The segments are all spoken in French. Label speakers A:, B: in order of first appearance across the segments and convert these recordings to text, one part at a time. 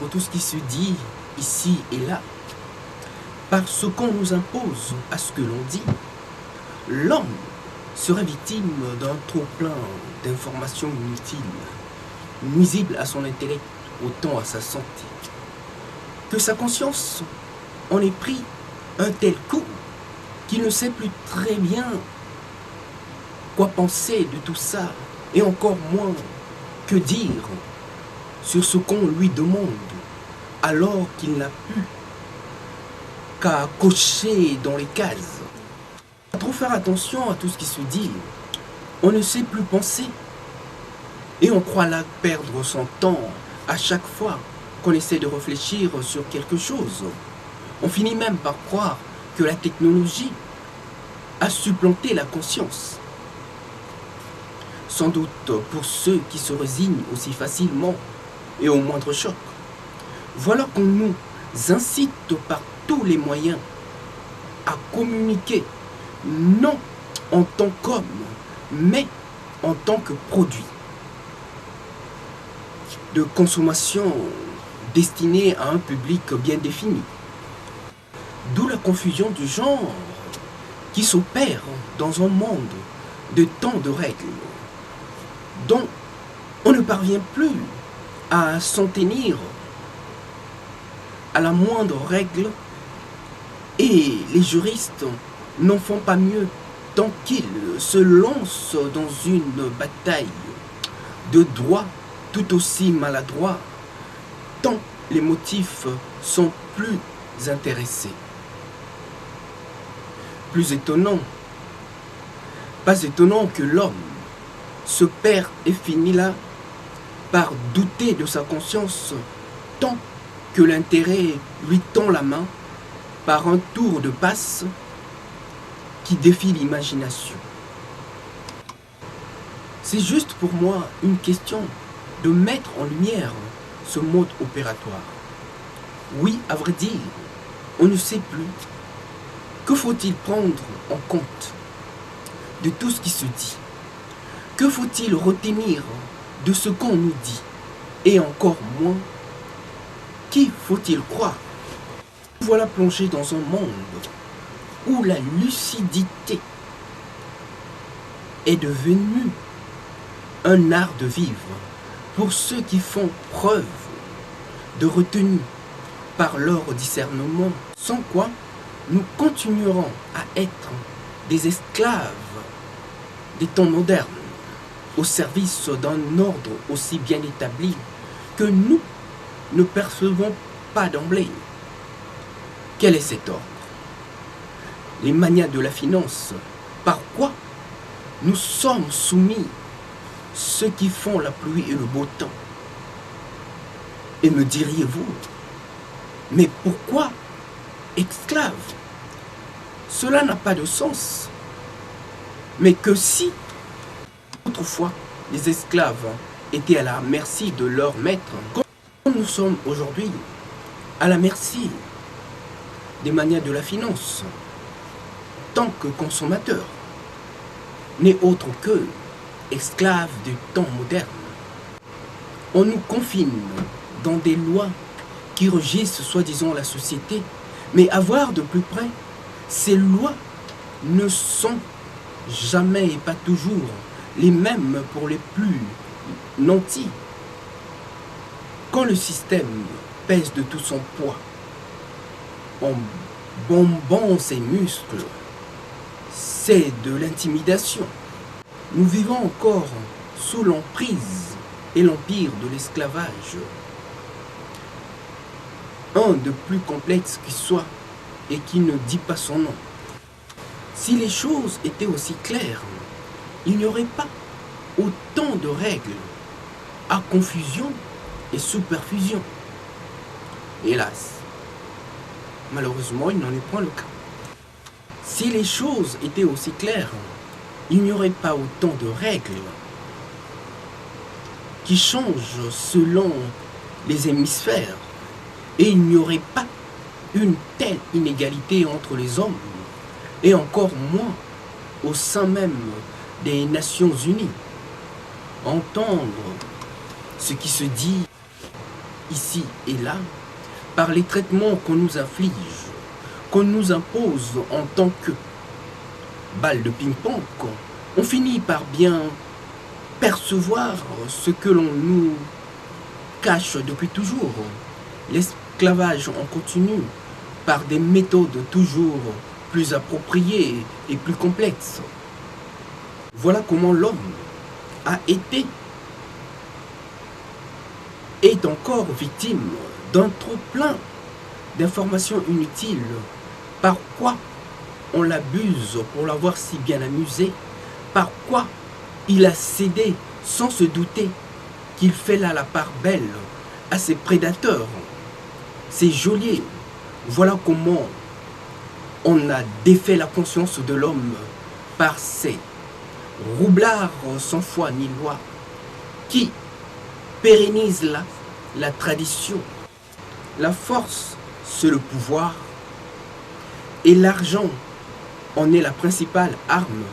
A: tout ce qui se dit ici et là, parce qu'on nous impose à ce que l'on dit, l'homme serait victime d'un trop-plein d'informations inutiles, nuisibles à son intellect, autant à sa santé, que sa conscience en ait pris un tel coup qu'il ne sait plus très bien quoi penser de tout ça, et encore moins que dire sur ce qu'on lui demande, alors qu'il n'a plus qu'à cocher dans les cases. À trop faire attention à tout ce qui se dit, on ne sait plus penser, et on croit là perdre son temps à chaque fois qu'on essaie de réfléchir sur quelque chose. On finit même par croire que la technologie a supplanté la conscience. Sans doute pour ceux qui se résignent aussi facilement et au moindre choc. Voilà qu'on nous incite par tous les moyens à communiquer, non en tant qu'homme, mais en tant que produit de consommation destiné à un public bien défini. D'où la confusion du genre qui s'opère dans un monde de tant de règles dont on ne parvient plus à s'en tenir à la moindre règle, et les juristes n'en font pas mieux tant qu'ils se lancent dans une bataille de droit tout aussi maladroit, tant les motifs sont plus intéressés. Plus étonnant, pas étonnant que l'homme se perd et finit là par douter de sa conscience tant que l'intérêt lui tend la main par un tour de passe qui défie l'imagination. C'est juste pour moi une question de mettre en lumière ce mode opératoire. Oui, à vrai dire, on ne sait plus. Que faut-il prendre en compte de tout ce qui se dit? Que faut-il retenir de ce qu'on nous dit? Et encore moins, qui faut-il croire? Voilà plongé dans un monde où la lucidité est devenue un art de vivre pour ceux qui font preuve de retenue par leur discernement, sans quoi nous continuerons à être des esclaves des temps modernes, au service d'un ordre aussi bien établi que nous ne percevons pas d'emblée. Quel est cet ordre? Les manias de la finance, par quoi nous sommes soumis, ceux qui font la pluie et le beau temps. Et me diriez-vous, mais pourquoi esclaves? Cela n'a pas de sens. Mais que si, autrefois, les esclaves étaient à la merci de leur maître, comme nous sommes aujourd'hui à la merci des manias de la finance, tant que consommateurs, n'est autre que esclaves du temps moderne. On nous confine dans des lois qui régissent soi-disant la société, mais à voir de plus près, ces lois ne sont jamais et pas toujours les mêmes pour les plus nantis. Quand le système pèse de tout son poids, en bombant ses muscles, c'est de l'intimidation. Nous vivons encore sous l'emprise et l'empire de l'esclavage. Un de plus complexe qui soit et qui ne dit pas son nom. Si les choses étaient aussi claires, il n'y aurait pas autant de règles à confusion et sous perfusion. Hélas, malheureusement, il n'en est point le cas. Si les choses étaient aussi claires, il n'y aurait pas autant de règles qui changent selon les hémisphères, et il n'y aurait pas une telle inégalité entre les hommes, et encore moins au sein même des Nations Unies. Entendre ce qui se dit ici et là, par les traitements qu'on nous inflige, qu'on nous impose en tant que balle de ping-pong, on finit par bien percevoir ce que l'on nous cache depuis toujours. L'esclavage en continu par des méthodes toujours plus appropriées et plus complexes. Voilà comment l'homme a été, est encore victime d'un trop plein d'informations inutiles. Par quoi on l'abuse pour l'avoir si bien amusé? Par quoi il a cédé sans se douter qu'il fait là la part belle à ses prédateurs, ses geôliers? Voilà comment on a défait la conscience de l'homme par ces roublards sans foi ni loi qui pérennisent la tradition. La force, c'est le pouvoir, et l'argent en est la principale arme,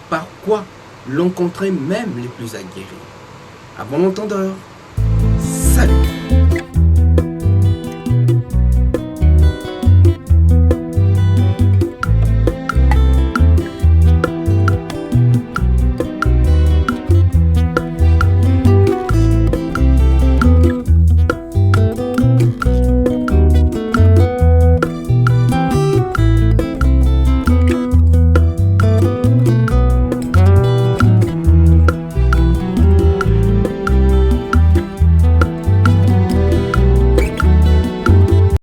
A: par quoi l'on contraint même les plus aguerris. À bon entendeur, salut!